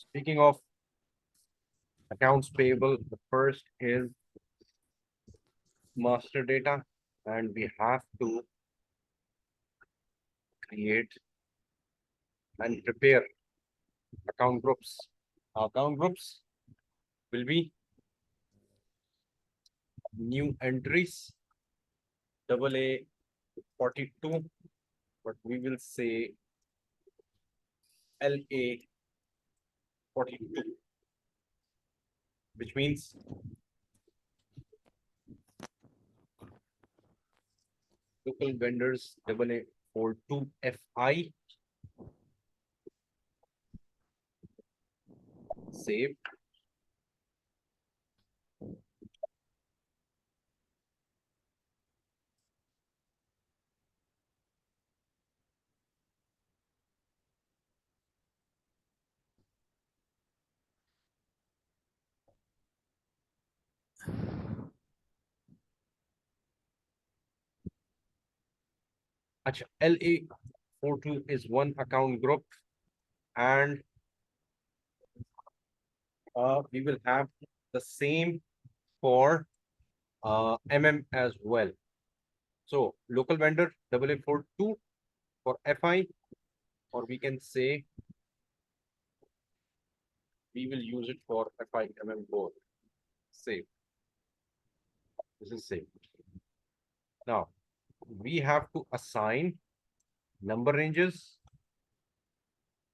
Speaking of accounts payable, the first is master data, and we have to create and prepare account groups. Account groups will be new entries, double A 42, but we will say LA 42, which means local vendors double A 42 FI, save. Acha, LA 42 is one account group, and we will have the same for MM as well. So local vendor double A 42 for FI, or we can say we will use it for FI MM both. Save. This is save. Now we have to assign number ranges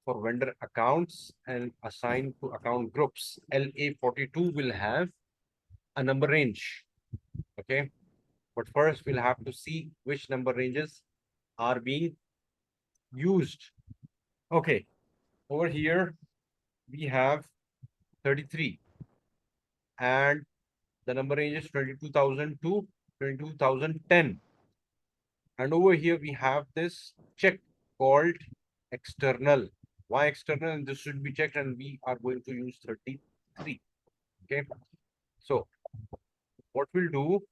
for vendor accounts and assign to account groups. LA 42 will have a number range. Okay. But first we'll have to see which number ranges are being used. Okay. Over here we have 33, and the number range is 22,000 to 22,010. And over here we have this check called external. Why external? And this should be checked, and we are going to use 33. Okay. So what we'll do,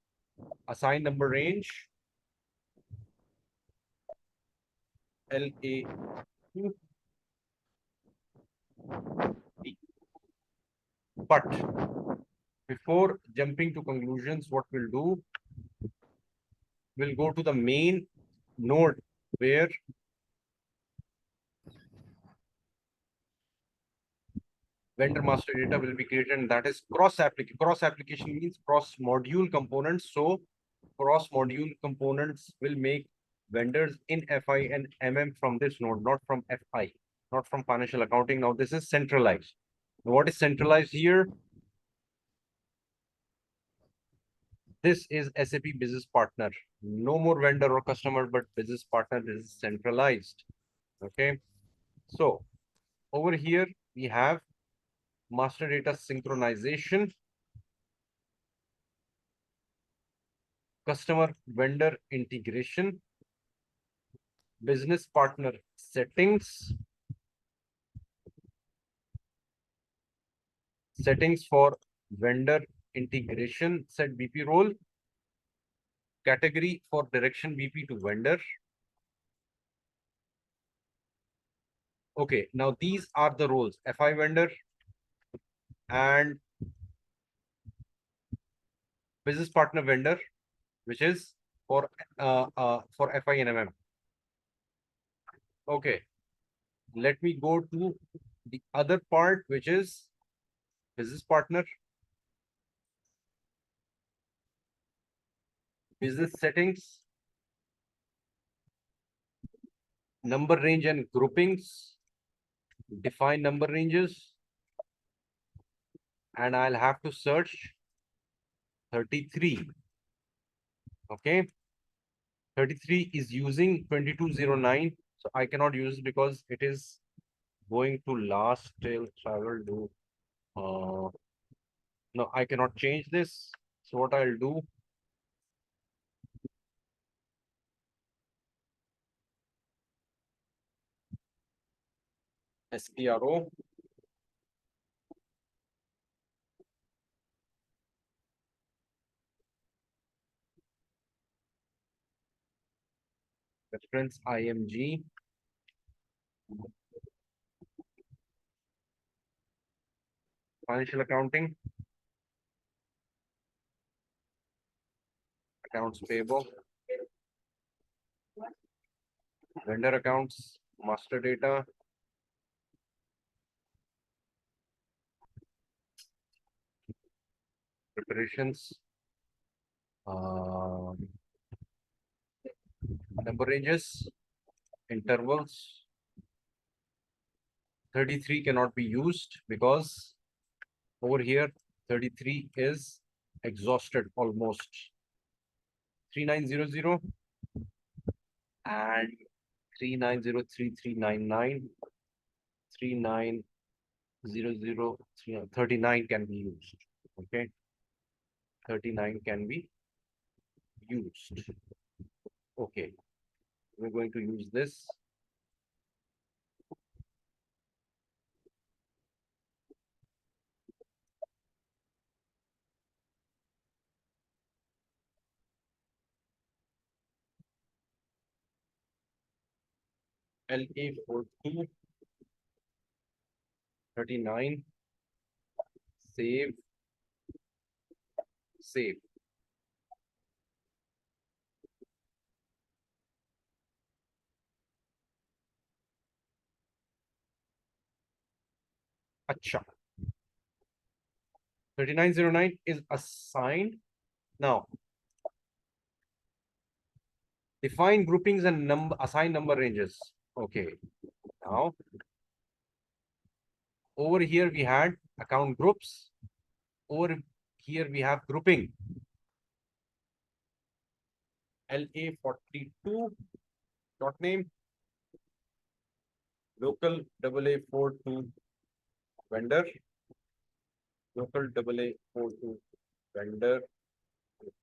assign number range LA2. But before jumping to conclusions, what we'll do, we'll go to the main node where vendor master data will be created, and that is cross application. Cross application means cross module components. So cross module components will make vendors in FI and MM from this node, not from FI, not from financial accounting. Now this is centralized. What is centralized here? This is SAP business partner. No more vendor or customer, but business partner. This is centralized. Okay. So over here we have master data synchronization, customer vendor integration, business partner settings, settings for vendor integration, set BP role, category for direction BP to vendor. Okay, now these are the roles, FI vendor and business partner vendor, which is for FI and MM. Okay, let me go to the other part, which is business partner, business settings, number range and groupings, define number ranges, and I'll have to search 33. Okay, 33 is using 2209, so I cannot use it because it is going to last till, so I will do no, I cannot change this. So what I'll do, SPRO, reference IMG, financial accounting, accounts payable, vendor accounts, master data, preparations, um, number ranges, intervals. 33 cannot be used because over here 33 is exhausted almost. 3900 and 3903, 39 can be used. Okay, 39 can be used. Okay, we're going to use this. LA42 39, save, save. Acha. 3909 is assigned. Now, define groupings and assign number ranges. Okay. Now, over here we had account groups. Over here we have grouping. LA42 dot name, local AA42 vendor, local AA42 vendor,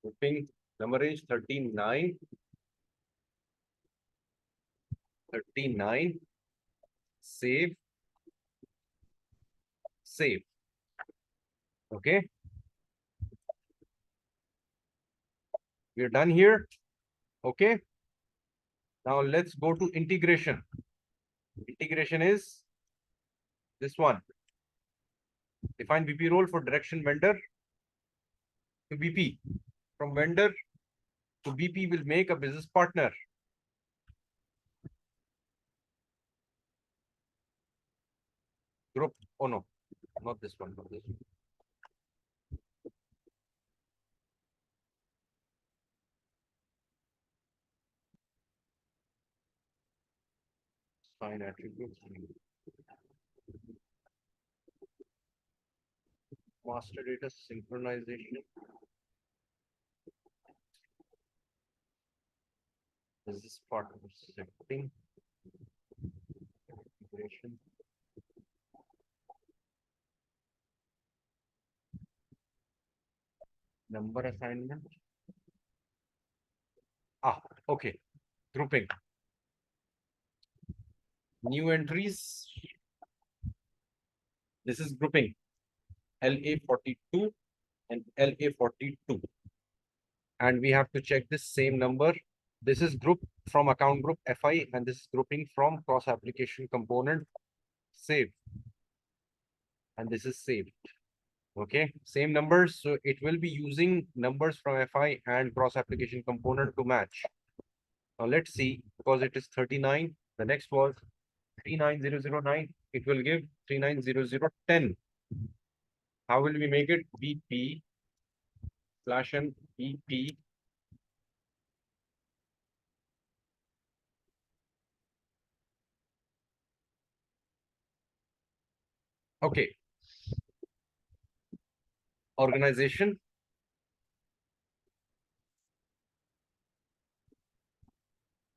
grouping, number range 39, 39, save, save. Okay, we're done here. Okay, now let's go to integration. Integration is this one. Define BP role for direction vendor to BP. From vendor to BP will make a business partner. Group. Oh no, not this one. Not this one. Fine attributes. Master data synchronization. This is part of setting. Integration. Number assignment. Okay. Grouping. New entries. This is grouping. LA42 and LA42. And we have to check this same number. This is group from account group FI, and this is grouping from cross application component. Save. And this is saved. Okay, same numbers. So it will be using numbers from FI and cross application component to match. Now let's see, because it is 39. The next was 39009. It will give 390010. How will we make it? BP slash n BP. Okay. Organization.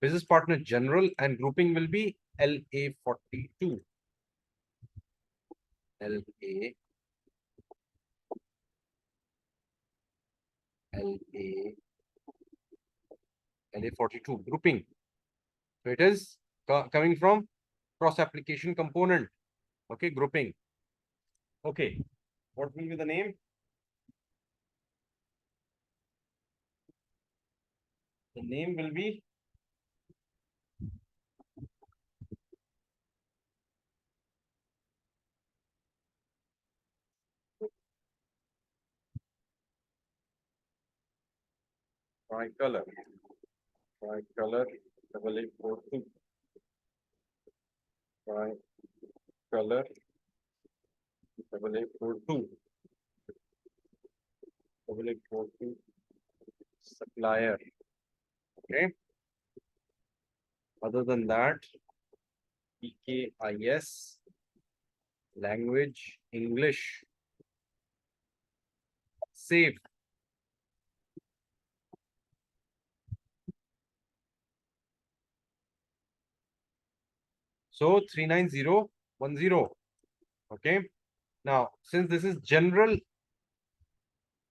Business partner general, and grouping will be LA42. LA. LA. LA42 grouping. So it is coming from cross application component. Okay, grouping. Okay, what will be the name? The name will be Tricolor. Tricolor 8842. Tricolor 8842. 8842 supplier. Okay. Other than that, PKIS, language, English, save. So 39010. Okay. Now, since this is general,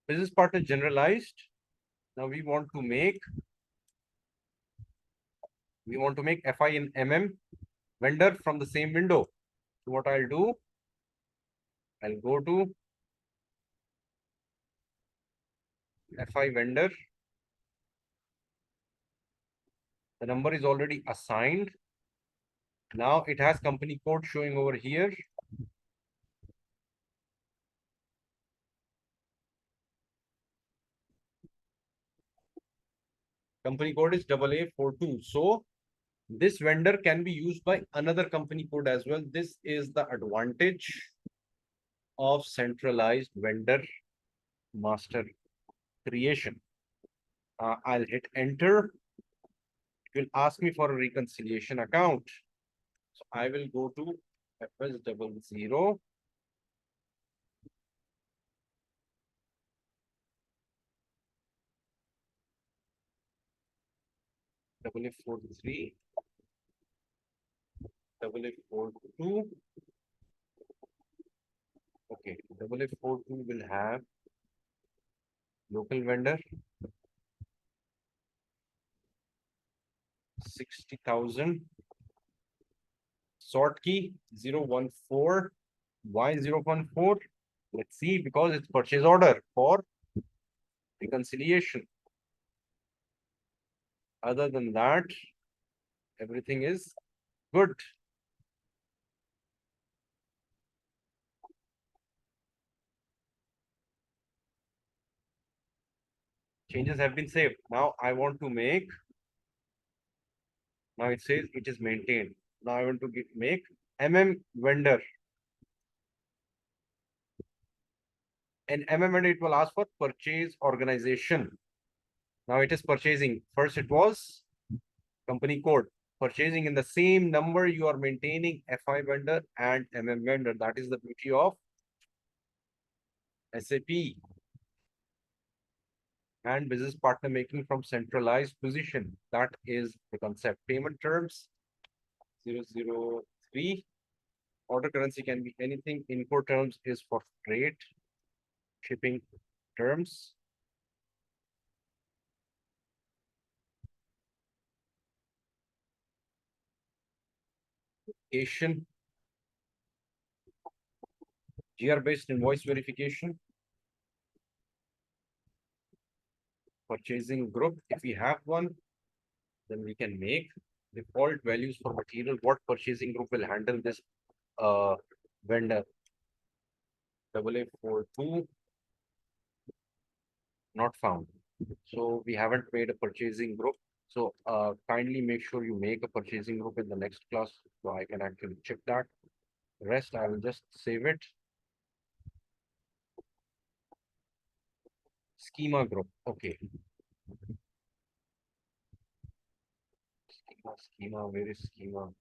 business partner generalized, now we want to make FI in MM vendor from the same window. So what I'll do, I'll go to FI vendor. The number is already assigned. Now it has company code showing over here. Company code is AA42. So this vendor can be used by another company code as well. This is the advantage of centralized vendor master creation. I'll hit enter. It will ask me for a reconciliation account. So I will go to FS00. AA43. AA42. Okay, AA42 will have local vendor 60,000. Sort key 014. Why 014? Let's see, because it's purchase order for reconciliation. Other than that, everything is good. Changes have been saved. Now I want to make, now it says it is maintained. Now I want to make MM vendor. And MM vendor, it will ask for purchase organization. Now it is purchasing. First it was company code. Purchasing in the same number, you are maintaining FI vendor and MM vendor. That is the beauty of SAP and business partner making from centralized position. That is the concept. Payment terms 003. Order currency can be anything. Import terms is for freight. Shipping terms. Asian. GR based invoice verification. Purchasing group. If we have one, then we can make default values for material. What purchasing group will handle this vendor? AA42 not found. So we haven't made a purchasing group. So kindly make sure you make a purchasing group in the next class so I can actually check that. Rest, I will just save it. Schema group. Okay. Schema, where is schema?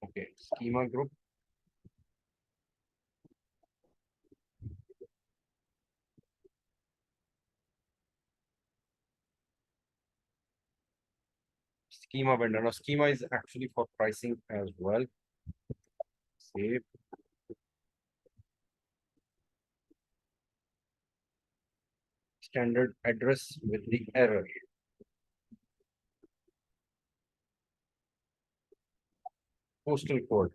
Okay, schema group. Schema vendor. Now, schema is actually for pricing as well. Save. Standard address with the error. Postal code.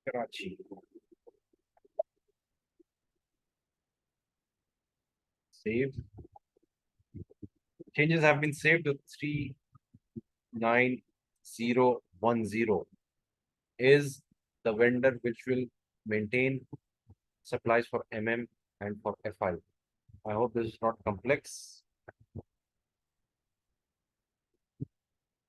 Karachi. Save. Changes have been saved to 39010 is the vendor which will maintain supplies for MM and for FI. I hope this is not complex.